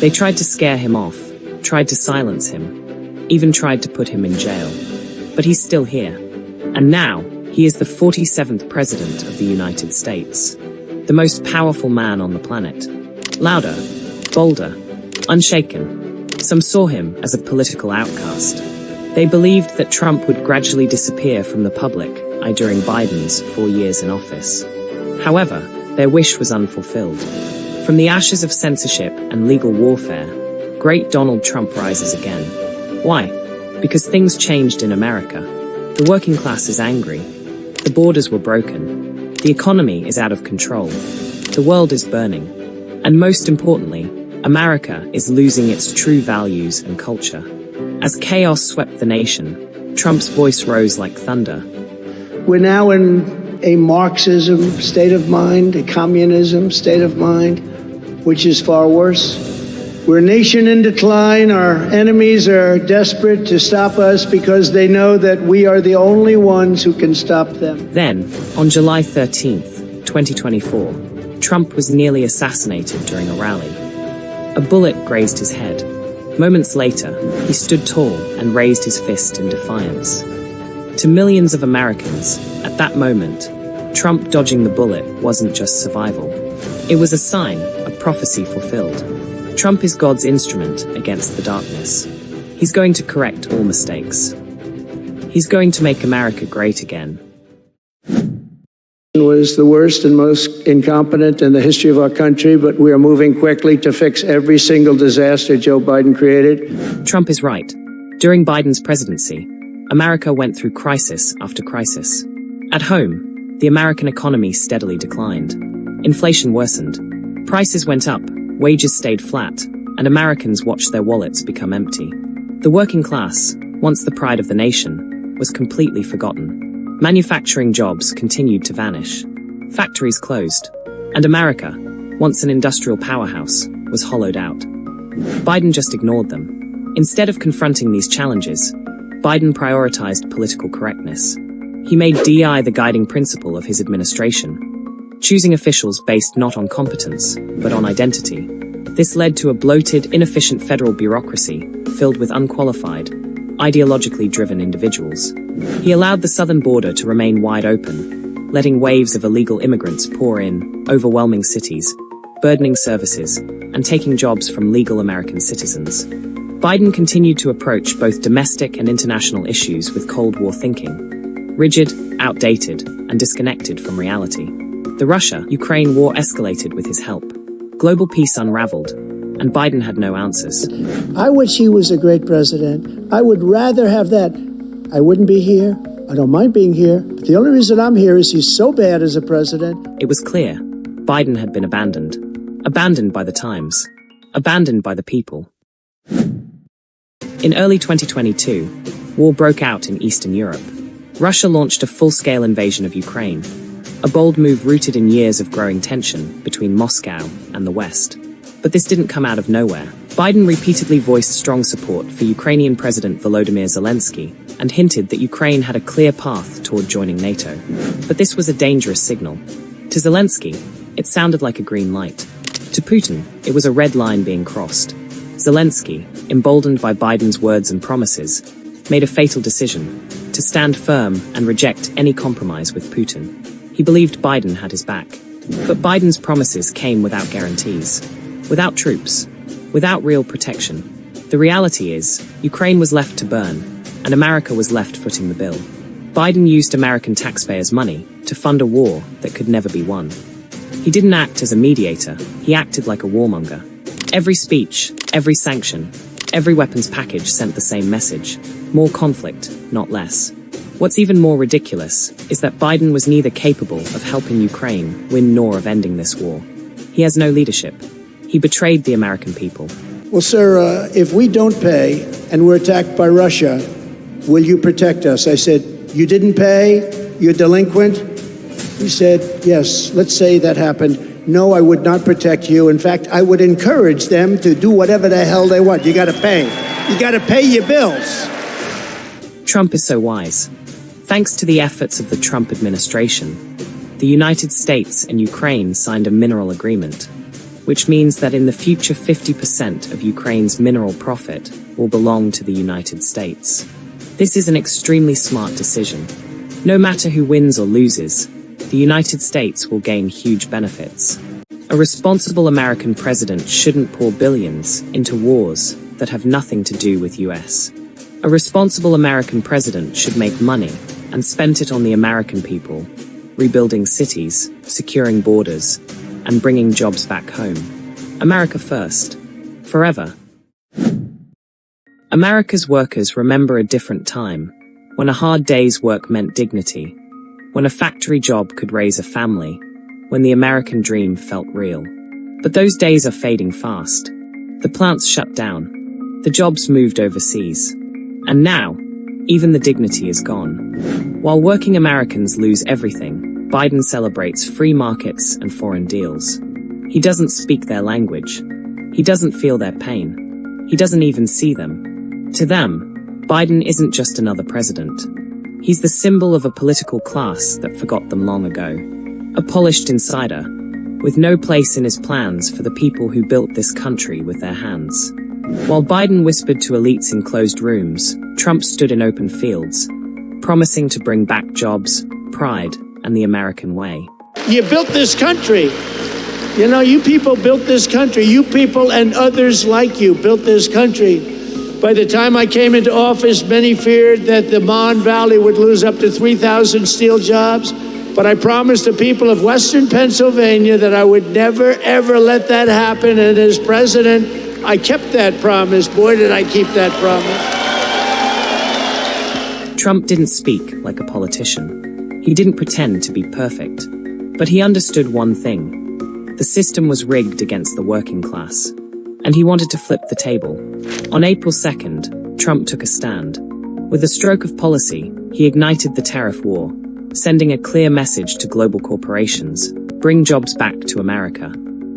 They tried to scare him off, tried to silence him, even tried to put him in jail. But he's still here. And now, he is the 47th President of the United States. The most powerful man on the planet. Louder, bolder, unshaken. Some saw him as a political outcast. They believed that Trump would gradually disappear from the public eye during Biden's 4 years in office. However, their wish was unfulfilled. From the ashes of censorship and legal warfare, great Donald Trump rises again. Why? Because things changed in America. The working class is angry. The borders were broken. The economy is out of control. The world is burning. And most importantly, America is losing its true values and culture. As chaos swept the nation, Trump's voice rose like thunder. We're now in a Marxism state of mind, a communism state of mind, which is far worse. We're a nation in decline. Our enemies are desperate to stop us because they know that we are the only ones who can stop them. Then, on July 13th, 2024, Trump was nearly assassinated during a rally. A bullet grazed his head. Moments later, he stood tall and raised his fist in defiance. To millions of Americans, at that moment, Trump dodging the bullet wasn't just survival. It was a sign, a prophecy fulfilled. Trump is God's instrument against the darkness. He's going to correct all mistakes. He's going to make America great again. Was the worst and most incompetent in the history of our country, but we are moving quickly to fix every single disaster Joe Biden created. Trump is right. During Biden's presidency, America went through crisis after crisis. At home, the American economy steadily declined. Inflation worsened. Prices went up, wages stayed flat, and Americans watched their wallets become empty. The working class, once the pride of the nation, was completely forgotten. Manufacturing jobs continued to vanish. Factories closed. And America, once an industrial powerhouse, was hollowed out. Biden just ignored them. Instead of confronting these challenges, Biden prioritized political correctness. He made DEI the guiding principle of his administration, choosing officials based not on competence, but on identity. This led to a bloated, inefficient federal bureaucracy filled with unqualified, ideologically driven individuals. He allowed the southern border to remain wide open, letting waves of illegal immigrants pour in, overwhelming cities, burdening services, and taking jobs from legal American citizens. Biden continued to approach both domestic and international issues with Cold War thinking, rigid, outdated, and disconnected from reality. The Russia-Ukraine war escalated with his help. Global peace unraveled, and Biden had no answers. I wish he was a great president. I would rather have that. I wouldn't be here. I don't mind being here. But the only reason I'm here is he's so bad as a president. It was clear. Biden had been abandoned. Abandoned by the times. Abandoned by the people. In early 2022, war broke out in Eastern Europe. Russia launched a full-scale invasion of Ukraine. A bold move rooted in years of growing tension between Moscow and the West. But this didn't come out of nowhere. Biden repeatedly voiced strong support for Ukrainian President Volodymyr Zelensky and hinted that Ukraine had a clear path toward joining NATO. But this was a dangerous signal. To Zelensky, it sounded like a green light. To Putin, it was a red line being crossed. Zelensky, emboldened by Biden's words and promises, made a fatal decision to stand firm and reject any compromise with Putin. He believed Biden had his back. But Biden's promises came without guarantees. Without troops, without real protection. The reality is, Ukraine was left to burn, and America was left footing the bill. Biden used American taxpayers' money to fund a war that could never be won. He didn't act as a mediator, he acted like a warmonger. Every speech, every sanction, every weapons package sent the same message. More conflict, not less. What's even more ridiculous is that Biden was neither capable of helping Ukraine win nor of ending this war. He has no leadership. He betrayed the American people. Well, sir, if we don't pay and we're attacked by Russia, will you protect us? I said, you didn't pay? You're delinquent? He said, yes, let's say that happened. No, I would not protect you. In fact, I would encourage them to do whatever the hell they want. You got to pay. You got to pay your bills. Trump is so wise. Thanks to the efforts of the Trump administration, the United States and Ukraine signed a mineral agreement. which means that in the future 50% of Ukraine's mineral profit will belong to the United States. This is an extremely smart decision. No matter who wins or loses, the United States will gain huge benefits. A responsible American president shouldn't pour billions into wars that have nothing to do with US. A responsible American president should make money and spend it on the American people, rebuilding cities, securing borders, and bringing jobs back home. America first. Forever. America's workers remember a different time, when a hard day's work meant dignity, when a factory job could raise a family, when the American dream felt real. But those days are fading fast. The plants shut down. The jobs moved overseas. And now, even the dignity is gone. While working Americans lose everything, Biden celebrates free markets and foreign deals. He doesn't speak their language. He doesn't feel their pain. He doesn't even see them. To them, Biden isn't just another president. He's the symbol of a political class that forgot them long ago. A polished insider, with no place in his plans for the people who built this country with their hands. While Biden whispered to elites in closed rooms, Trump stood in open fields, promising to bring back jobs, pride, and the American way. You built this country. You know, you people built this country. You people and others like you built this country. By the time I came into office, many feared that the Mon Valley would lose up to 3,000 steel jobs. But I promised the people of Western Pennsylvania that I would never, ever let that happen. And as president, I kept that promise. Boy, did I keep that promise. Trump didn't speak like a politician. He didn't pretend to be perfect. But he understood one thing. The system was rigged against the working class. And he wanted to flip the table. On April 2nd, Trump took a stand. With a stroke of policy, he ignited the tariff war, sending a clear message to global corporations: bring jobs back to America.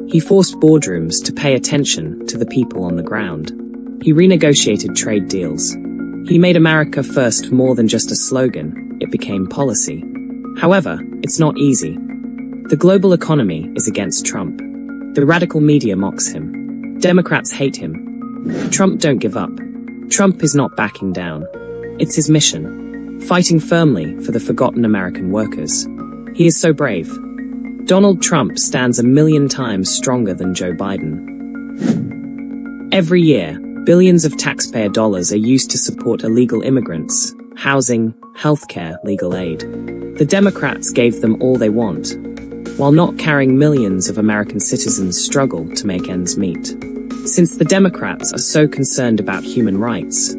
He forced boardrooms to pay attention to the people on the ground. He renegotiated trade deals. He made America first more than just a slogan, it became policy. However, it's not easy. The global economy is against Trump. The radical media mocks him. Democrats hate him. Trump don't give up. Trump is not backing down. It's his mission. Fighting firmly for the forgotten American workers. He is so brave. Donald Trump stands a million times stronger than Joe Biden. Every year, billions of taxpayer dollars are used to support illegal immigrants, housing, healthcare, legal aid. The Democrats gave them all they want, while not carrying millions of American citizens struggle to make ends meet. Since the Democrats are so concerned about human rights,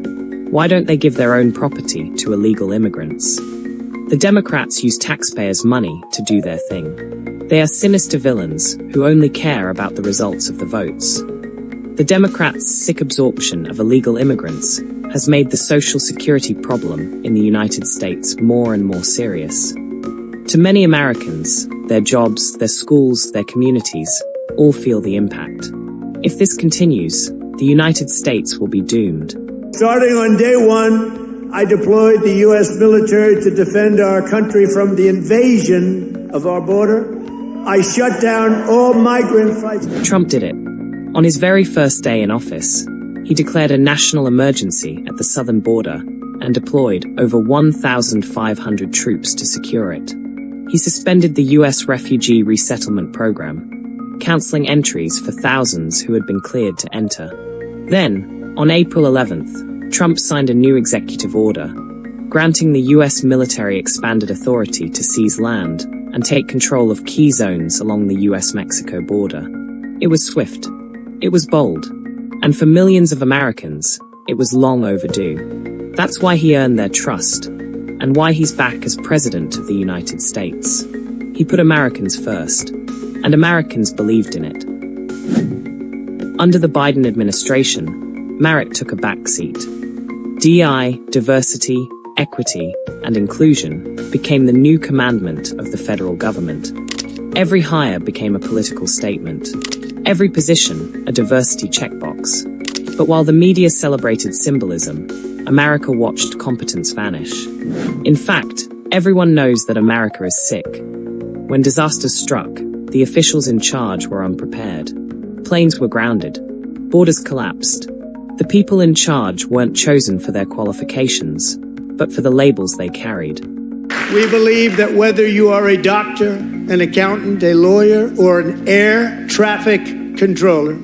why don't they give their own property to illegal immigrants? The Democrats use taxpayers' money to do their thing. They are sinister villains who only care about the results of the votes. The Democrats' sick absorption of illegal immigrants has made the social security problem in the United States more and more serious. To many Americans, their jobs, their schools, their communities all feel the impact. If this continues, the United States will be doomed. Starting on day one, I deployed the U.S. military to defend our country from the invasion of our border. I shut down all migrant flights. Trump did it. On his very first day in office, he declared a national emergency at the southern border and deployed over 1,500 troops to secure it. He suspended the U.S. refugee resettlement program, canceling entries for thousands who had been cleared to enter. Then, on April 11th, Trump signed a new executive order, granting the U.S. military expanded authority to seize land and take control of key zones along the U.S.-Mexico border. It was swift. It was bold. And for millions of Americans, it was long overdue. That's why he earned their trust, and why he's back as President of the United States. He put Americans first, and Americans believed in it. Under the Biden administration, merit took a backseat. DI, diversity, equity, and inclusion became the new commandment of the federal government. Every hire became a political statement. Every position, a diversity checkbox. But while the media celebrated symbolism, America watched competence vanish. In fact, everyone knows that America is sick. When disasters struck, the officials in charge were unprepared. Planes were grounded. Borders collapsed. The people in charge weren't chosen for their qualifications, but for the labels they carried. We believe that whether you are a doctor, an accountant, a lawyer, or an air traffic controller,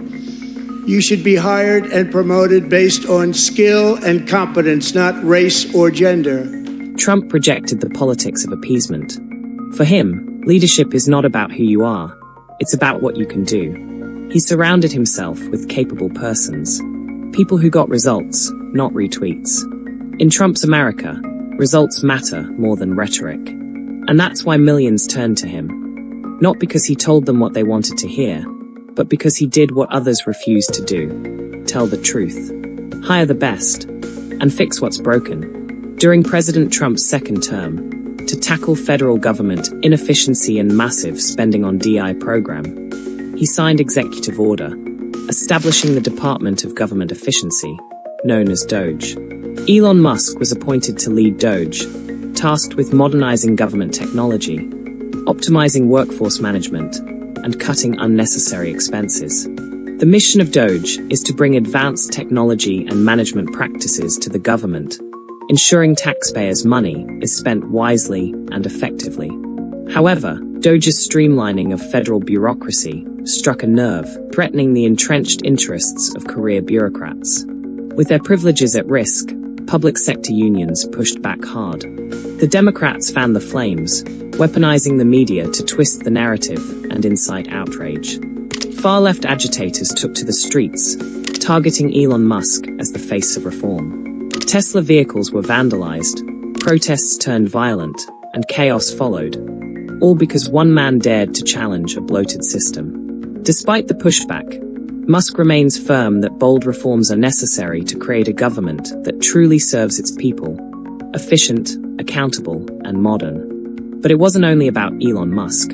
you should be hired and promoted based on skill and competence, not race or gender. Trump rejected the politics of appeasement. For him, leadership is not about who you are, it's about what you can do. He surrounded himself with capable persons, people who got results, not retweets. In Trump's America, results matter more than rhetoric. And that's why millions turned to him. Not because he told them what they wanted to hear, but because he did what others refused to do. Tell the truth. Hire the best. And fix what's broken. During President Trump's second term, to tackle federal government inefficiency and massive spending on DI program, he signed Executive Order, establishing the Department of Government Efficiency, known as DOGE. Elon Musk was appointed to lead DOGE, tasked with modernizing government technology, optimizing workforce management, and cutting unnecessary expenses. The mission of DOGE is to bring advanced technology and management practices to the government, ensuring taxpayers' money is spent wisely and effectively. However, DOGE's streamlining of federal bureaucracy struck a nerve, threatening the entrenched interests of career bureaucrats. With their privileges at risk, public sector unions pushed back hard. The Democrats fanned the flames, weaponizing the media to twist the narrative and incite outrage. Far-left agitators took to the streets, targeting Elon Musk as the face of reform. Tesla vehicles were vandalized, protests turned violent, and chaos followed, all because one man dared to challenge a bloated system. Despite the pushback, Musk remains firm that bold reforms are necessary to create a government that truly serves its people, efficient, accountable, and modern. But it wasn't only about Elon Musk.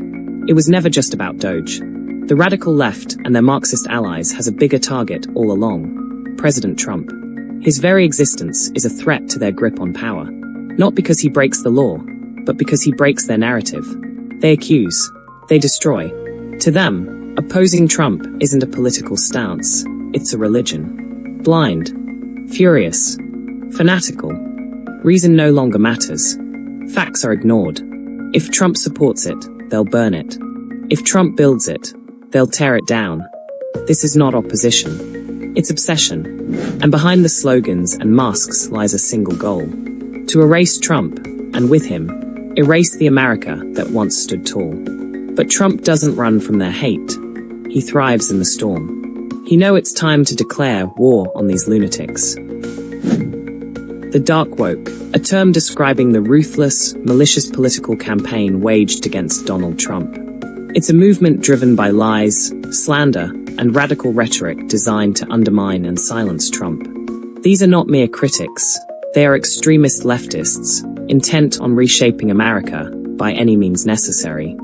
It was never just about DOGE. The radical left and their Marxist allies has a bigger target all along: President Trump. His very existence is a threat to their grip on power. Not because he breaks the law, but because he breaks their narrative. They accuse. They destroy. To them, opposing Trump isn't a political stance, it's a religion. Blind, furious, fanatical. Reason no longer matters. Facts are ignored. If Trump supports it, they'll burn it. If Trump builds it, they'll tear it down. This is not opposition. It's obsession. And behind the slogans and masks lies a single goal: to erase Trump, and with him, erase the America that once stood tall. But Trump doesn't run from their hate. He thrives in the storm. He knows it's time to declare war on these lunatics. The dark woke, a term describing the ruthless, malicious political campaign waged against Donald Trump. It's a movement driven by lies, slander, and radical rhetoric designed to undermine and silence Trump. These are not mere critics. They are extremist leftists, intent on reshaping America by any means necessary.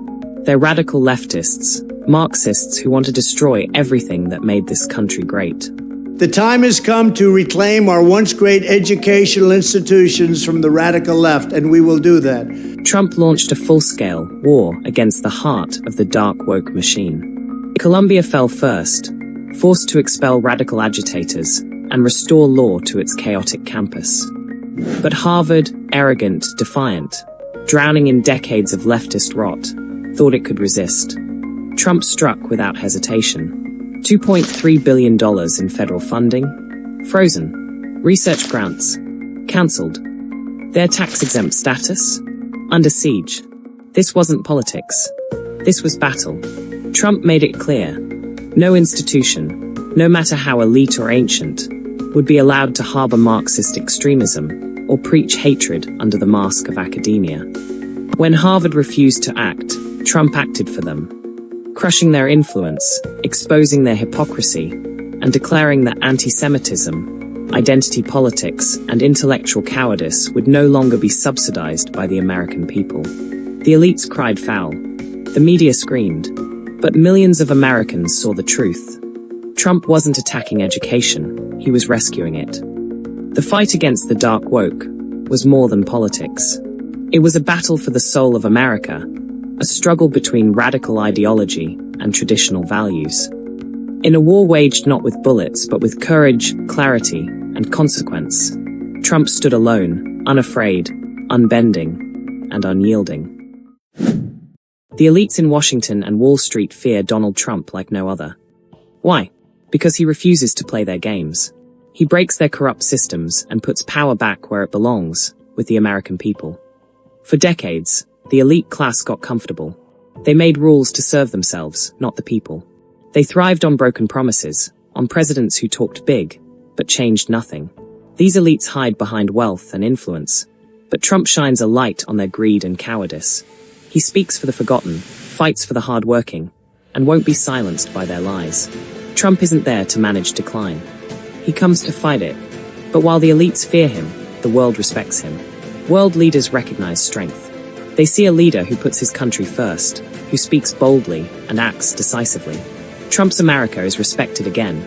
They're radical leftists, Marxists who want to destroy everything that made this country great. The time has come to reclaim our once great educational institutions from the radical left, and we will do that. Trump launched a full-scale war against the heart of the dark woke machine. Columbia fell first, forced to expel radical agitators and restore law to its chaotic campus. But Harvard, arrogant, defiant, drowning in decades of leftist rot, thought it could resist. Trump struck without hesitation. $2.3 billion in federal funding, frozen. Research grants, cancelled. Their tax-exempt status, under siege. This wasn't politics. This was battle. Trump made it clear. No institution, no matter how elite or ancient, would be allowed to harbor Marxist extremism or preach hatred under the mask of academia. When Harvard refused to act, Trump acted for them, crushing their influence, exposing their hypocrisy, and declaring that anti-Semitism, identity politics, and intellectual cowardice would no longer be subsidized by the American people. The elites cried foul. The media screamed. But millions of Americans saw the truth. Trump wasn't attacking education, he was rescuing it. The fight against the dark woke was more than politics. It was a battle for the soul of America, a struggle between radical ideology and traditional values. In a war waged not with bullets, but with courage, clarity, and consequence, Trump stood alone, unafraid, unbending, and unyielding. The elites in Washington and Wall Street fear Donald Trump like no other. Why? Because he refuses to play their games. He breaks their corrupt systems and puts power back where it belongs, with the American people. For decades, the elite class got comfortable. They made rules to serve themselves, not the people. They thrived on broken promises, on presidents who talked big, but changed nothing. These elites hide behind wealth and influence, but Trump shines a light on their greed and cowardice. He speaks for the forgotten, fights for the hardworking, and won't be silenced by their lies. Trump isn't there to manage decline. He comes to fight it. But while the elites fear him, the world respects him. World leaders recognize strength. They see a leader who puts his country first, who speaks boldly and acts decisively. Trump's America is respected again,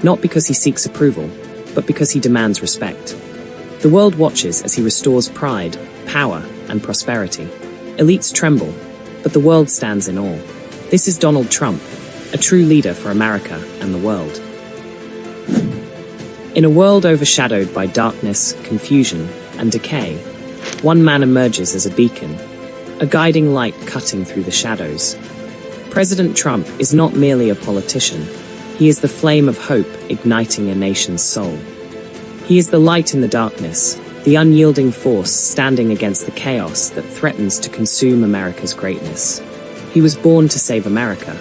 not because he seeks approval, but because he demands respect. The world watches as he restores pride, power, and prosperity. Elites tremble, but the world stands in awe. This is Donald Trump, a true leader for America and the world. In a world overshadowed by darkness, confusion, and decay, one man emerges as a beacon, a guiding light cutting through the shadows. President Trump is not merely a politician. He is the flame of hope igniting a nation's soul. He is the light in the darkness, the unyielding force standing against the chaos that threatens to consume America's greatness. He was born to save America,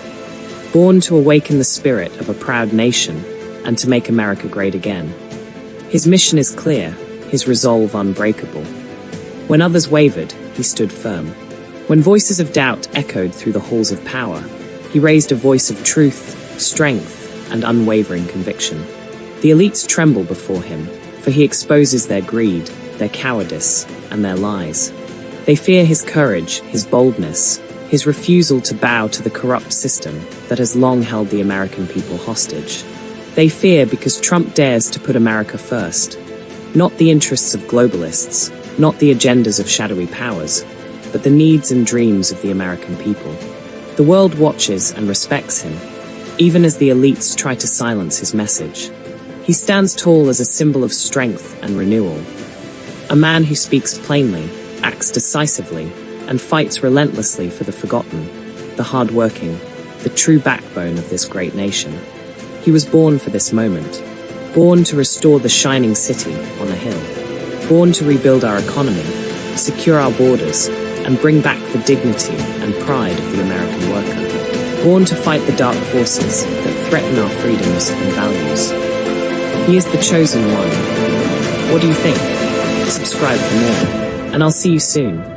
born to awaken the spirit of a proud nation and to make America great again. His mission is clear, his resolve unbreakable. When others wavered, he stood firm. When voices of doubt echoed through the halls of power, he raised a voice of truth, strength, and unwavering conviction. The elites tremble before him, for he exposes their greed, their cowardice, and their lies. They fear his courage, his boldness, his refusal to bow to the corrupt system that has long held the American people hostage. They fear because Trump dares to put America first, not the interests of globalists, not the agendas of shadowy powers, but the needs and dreams of the American people. The world watches and respects him, even as the elites try to silence his message. He stands tall as a symbol of strength and renewal. A man who speaks plainly, acts decisively, and fights relentlessly for the forgotten, the hardworking, the true backbone of this great nation. He was born for this moment, born to restore the shining city on a hill, born to rebuild our economy, secure our borders, and bring back the dignity and pride of the American worker, born to fight the dark forces that threaten our freedoms and values. He is the chosen one. What do you think? Subscribe for more, and I'll see you soon.